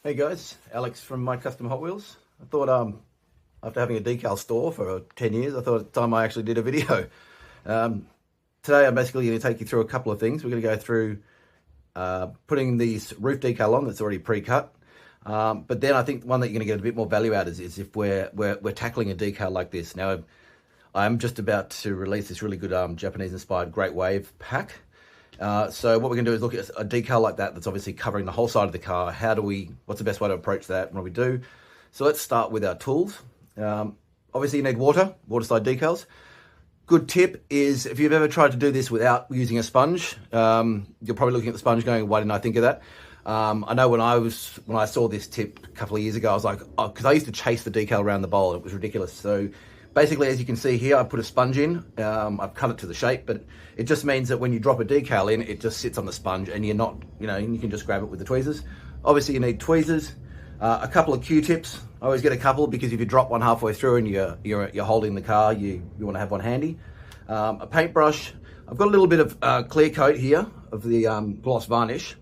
Hey guys, Alex from My Custom Hot Wheels. I thought after having a decal store for 10 years, I thought it's time I actually did a video. Today I'm basically going to take you through a couple of things. We're going to go through putting this roof decal on that's already pre-cut. But then I think one that you're going to get a bit more value out is if we're tackling a decal like this. Now I'm just about to release this really good Japanese inspired Great Wave pack. So what we're going to do is look at a decal like that that's obviously covering the whole side of the car. What's the best way to approach that? What do we do? So let's start with our tools. Obviously you need waterslide decals. Good tip is if you've ever tried to do this without using a sponge, you're probably looking at the sponge going, why didn't I think of that? I know when I saw this tip a couple of years ago, I was like, oh, because I used to chase the decal around the bowl. It was ridiculous. So basically, as you can see here, I put a sponge in. I've cut it to the shape, but it just means that when you drop a decal in, it just sits on the sponge and you're not, you can just grab it with the tweezers. Obviously, you need tweezers, a couple of Q-tips. I always get a couple because if you drop one halfway through and you're holding the car, you want to have one handy. A paintbrush. I've got a little bit of clear coat here of the gloss varnish,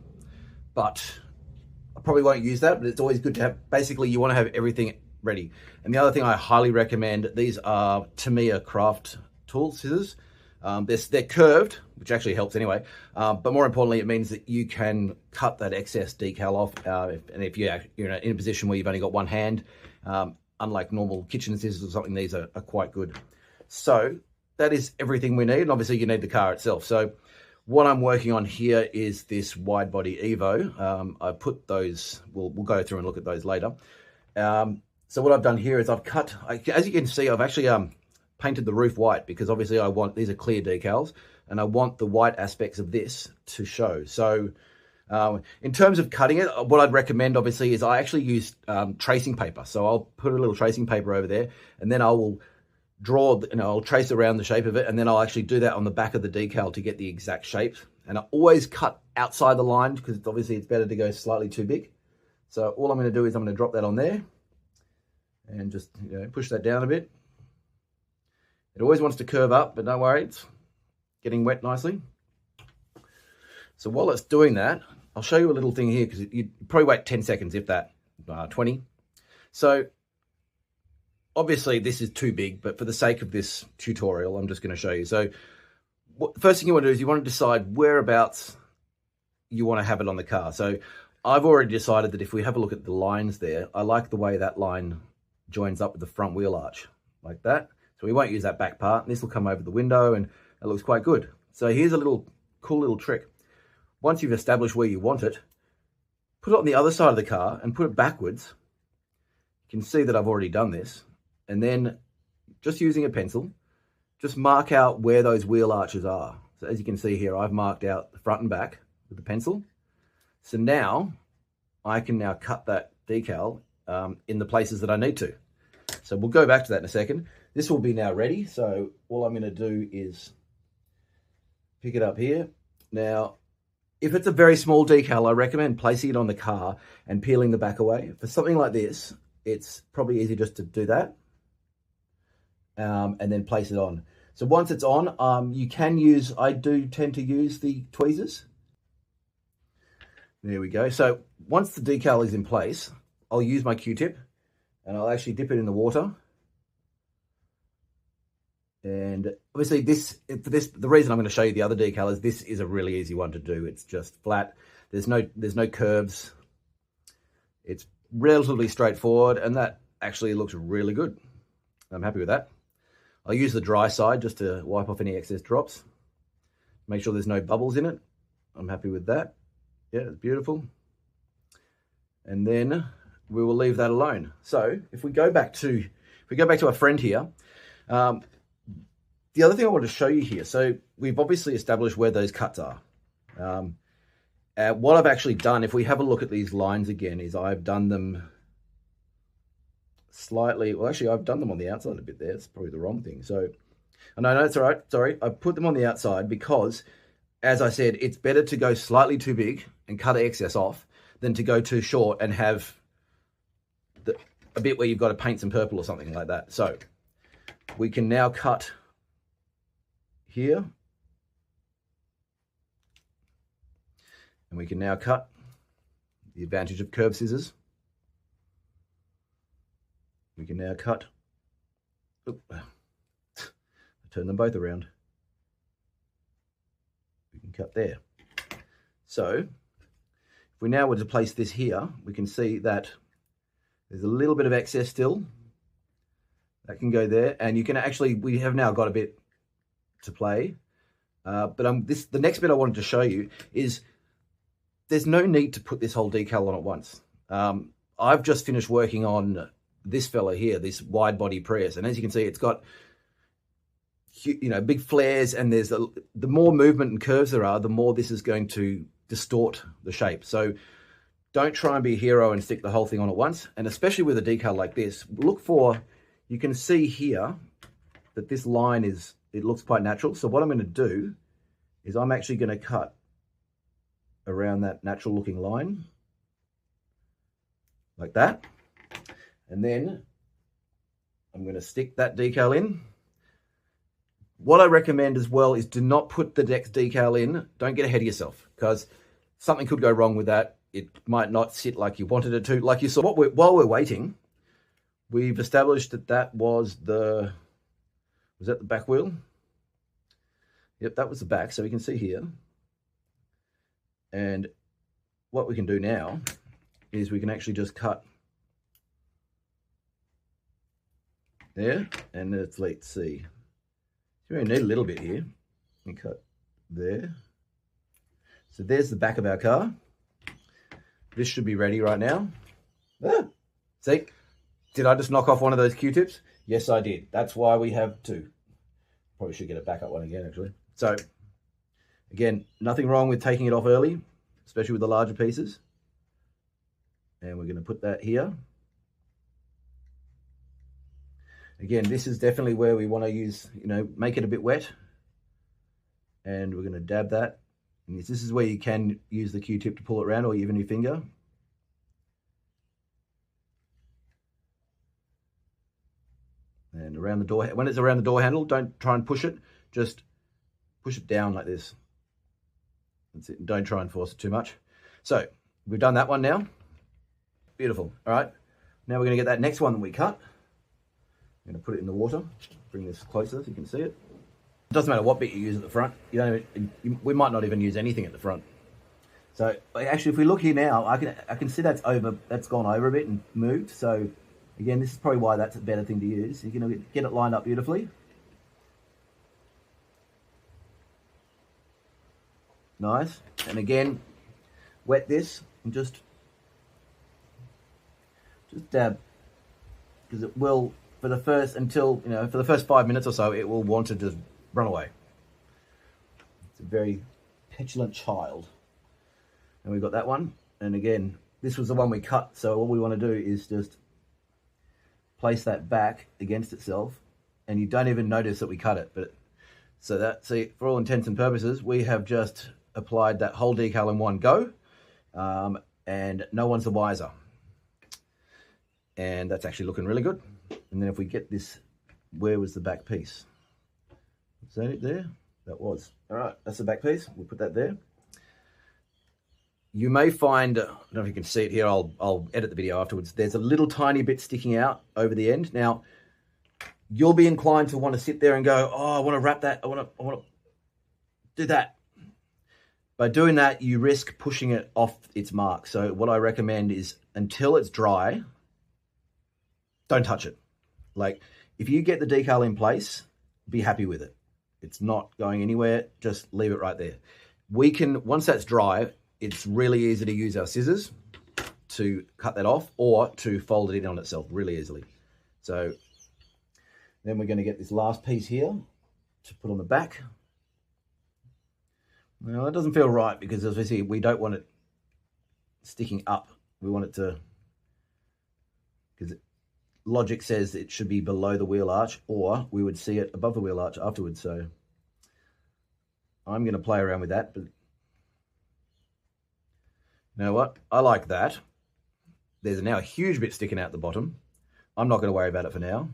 but I probably won't use that, but it's always good to have. Basically, you want to have everything ready. And the other thing I highly recommend, these are Tamiya craft tool scissors. They're curved, which actually helps anyway. But more importantly, it means that you can cut that excess decal off. And if you're in a position where you've only got one hand, unlike normal kitchen scissors or something, these are quite good. So that is everything we need. And obviously you need the car itself. So what I'm working on here is this wide body Evo. I put those, we'll go through and look at those later. So what I've done here is I've cut, as you can see, I've actually painted the roof white because obviously these are clear decals and I want the white aspects of this to show. So in terms of cutting it, what I'd recommend obviously is I actually use tracing paper. So I'll put a little tracing paper over there and then I will draw, I'll trace around the shape of it and then I'll actually do that on the back of the decal to get the exact shape. And I always cut outside the line because obviously it's better to go slightly too big. So all I'm going to do is I'm going to drop that on there and just push that down a bit. It always wants to curve up, but don't worry, it's getting wet nicely. So while it's doing that, I'll show you a little thing here because you'd probably wait 10 seconds, if that, 20. So obviously this is too big, but for the sake of this tutorial, I'm just going to show you. So first thing you want to do is you want to decide whereabouts you want to have it on the car. So I've already decided that if we have a look at the lines there, I like the way that line joins up with the front wheel arch like that. So we won't use that back part. This will come over the window and it looks quite good. So here's a cool little trick. Once you've established where you want it, put it on the other side of the car and put it backwards. You can see that I've already done this. And then just using a pencil, just mark out where those wheel arches are. So as you can see here, I've marked out the front and back with the pencil. So now I can now cut that decal in the places that I need to. So we'll go back to that in a second. This will be now ready. So all I'm going to do is pick it up here. Now, if it's a very small decal, I recommend placing it on the car and peeling the back away. For something like this, it's probably easy just to do that and then place it on. So once it's on, you can use, I do tend to use the tweezers. There we go. So once the decal is in place, I'll use my Q-tip and I'll actually dip it in the water. And obviously the reason I'm going to show you the other decal is this is a really easy one to do. It's just flat. There's no curves. It's relatively straightforward and that actually looks really good. I'm happy with that. I'll use the dry side just to wipe off any excess drops. Make sure there's no bubbles in it. I'm happy with that. Yeah, it's beautiful. And then we will leave that alone. So if we go back to our friend here, the other thing I want to show you here, so we've obviously established where those cuts are. What I've actually done, if we have a look at these lines again, is I've done them slightly, well actually I've done them on the outside a bit there. It's probably the wrong thing. So, no, it's all right, sorry. I put them on the outside because, as I said, it's better to go slightly too big and cut the excess off than to go too short and have a bit where you've got to paint some purple or something like that. So we can now cut here and we can now cut, the advantage of curved scissors. We can now cut. Oop. Turn them both around. We can cut there. So if we now were to place this here, we can see that there's a little bit of excess still. That can go there, and you can actually, we have now got a bit to play. But the next bit I wanted to show you is there's no need to put this whole decal on at once. I've just finished working on this fella here, this wide body Prius, and as you can see, it's got, you know, big flares, and there's the more movement and curves there are, the more this is going to distort the shape. So don't try and be a hero and stick the whole thing on at once. And especially with a decal like this, look for, you can see here that this line is, it looks quite natural. So what I'm going to do is I'm actually going to cut around that natural looking line like that. And then I'm going to stick that decal in. What I recommend as well is do not put the decal in. Don't get ahead of yourself, because something could go wrong with that. It might not sit like you wanted it to. Like you saw, while we're waiting, we've established that that was the, was that the back wheel? Yep, that was the back. So we can see here. And what we can do now is we can actually just cut there, and let's see. You only need a little bit here. And cut there. So there's the back of our car. This should be ready right now. Ah, see, did I just knock off one of those Q-tips? Yes, I did. That's why we have two. Probably should get a backup one again, actually. So again, nothing wrong with taking it off early, especially with the larger pieces. And we're going to put that here. Again, this is definitely where we want to use, you know, make it a bit wet. And we're going to dab that. And this is where you can use the Q-tip to pull it around, or even your finger. And around the door, when it's around the door handle, don't try and push it. Just push it down like this. That's it. Don't try and force it too much. So we've done that one now. Beautiful. All right. Now we're going to get that next one that we cut. I'm going to put it in the water. Bring this closer so you can see it. It doesn't matter what bit you use at the front. You don't even, we might not even use anything at the front. So actually, if we look here now, I can see that's gone over a bit and moved. So again, this is probably why that's a better thing to use. You're going to get it lined up beautifully. Nice. And again, wet this and just dab, because it will, for the first, until, you know, for the first 5 minutes or so, it will want to just run away. It's a very petulant child. And we've got that one. And again, this was the one we cut. So all we want to do is just place that back against itself, and you don't even notice that we cut it. But so that, see, for all intents and purposes, we have just applied that whole decal in one go, and no one's the wiser. And that's actually looking really good. And then if we get this, where was the back piece? Is that it there? That was. All right, that's the back piece. We'll put that there. You may find, I don't know if you can see it here, I'll edit the video afterwards. There's a little tiny bit sticking out over the end. Now, you'll be inclined to want to sit there and go, oh, I want to wrap that, I want to do that. By doing that, you risk pushing it off its mark. So what I recommend is, until it's dry, don't touch it. Like, if you get the decal in place, be happy with it. It's not going anywhere, just leave it right there. We can, once that's dry, it's really easy to use our scissors to cut that off, or to fold it in on itself really easily. So then we're going to get this last piece here to put on the back. Now that doesn't feel right, because as we see, we don't want it sticking up. We want it to, because logic says it should be below the wheel arch, or we would see it above the wheel arch afterwards. So I'm going to play around with that, but you know what? I like that. There's now a huge bit sticking out the bottom. I'm not going to worry about it for now.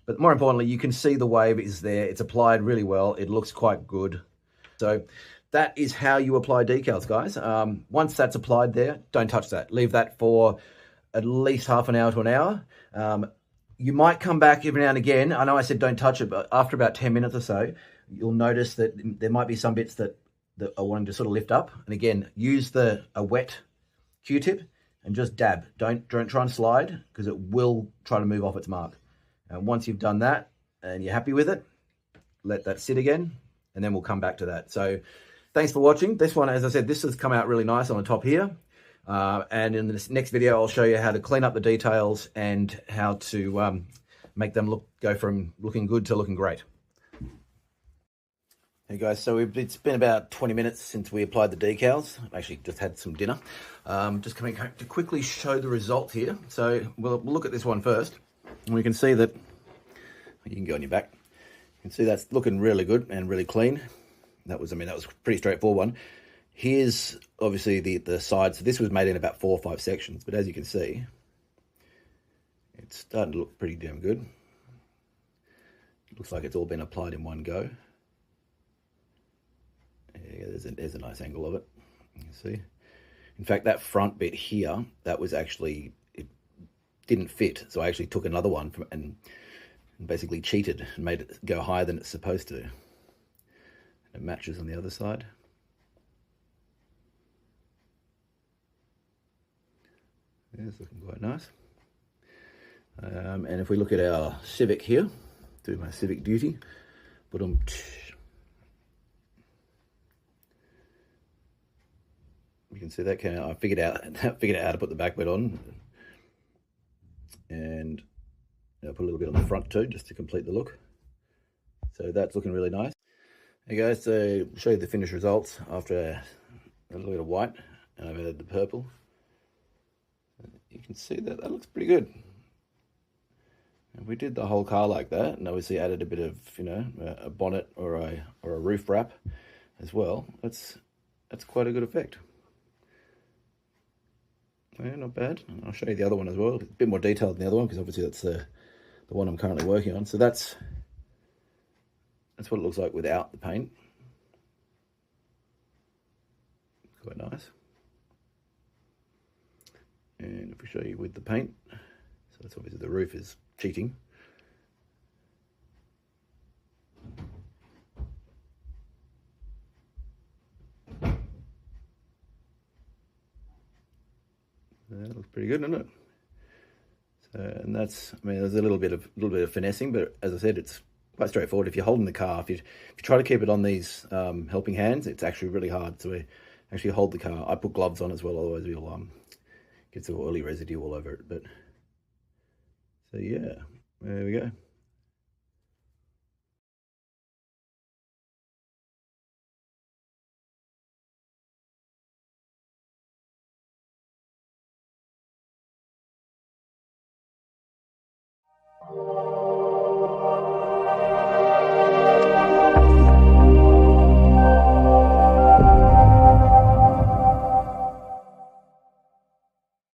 But more importantly, you can see the wave is there. It's applied really well. It looks quite good. So that is how you apply decals, guys. Once that's applied there, don't touch that. Leave that for at least half an hour to an hour. You might come back every now and again. I know I said don't touch it, but after about 10 minutes or so, you'll notice that there might be some bits that are wanting to sort of lift up. And again, use a wet Q-tip and just dab. Don't try and slide, because it will try to move off its mark. And once you've done that and you're happy with it, let that sit again, and then we'll come back to that. So thanks for watching. This one, as I said, this has come out really nice on the top here. And in this next video, I'll show you how to clean up the details and how to make them go from looking good to looking great. Hey guys, so it's been about 20 minutes since we applied the decals. I've actually just had some dinner. Just coming to quickly show the result here. So we'll look at this one first. And we can see that, you can go on your back. You can see that's looking really good and really clean. That was a pretty straightforward one. Here's obviously the sides. So this was made in about 4 or 5 sections, but as you can see, it's starting to look pretty damn good. It looks like it's all been applied in one go. Yeah, there's a nice angle of it. You can see. In fact, that front bit here, that was actually, it didn't fit. So I actually took another one and basically cheated and made it go higher than it's supposed to. And it matches on the other side. Yeah, it's looking quite nice. And if we look at our Civic here, do my Civic duty, but you can see that came out. I figured out how to put the back bit on, and I put a little bit on the front too, just to complete the look. So that's looking really nice. Hey guys, so I'll show you the finished results after a little bit of white, and I've added the purple. You can see that looks pretty good. And we did the whole car like that, and obviously added a bit of, a bonnet or a roof wrap as well. That's quite a good effect. Yeah, not bad. I'll show you the other one as well. A bit more detailed than the other one, because obviously that's the one I'm currently working on. So that's what it looks like without the paint. Quite nice. And if we show you with the paint, so that's obviously the roof is cheating. That looks pretty good, doesn't it? So, and that's, there's a little bit of finessing, but as I said, it's quite straightforward. If you're holding the car, if you try to keep it on these helping hands, it's actually really hard. So we actually hold the car. I put gloves on as well, otherwise we'll get some oily residue all over it. But so yeah, there we go.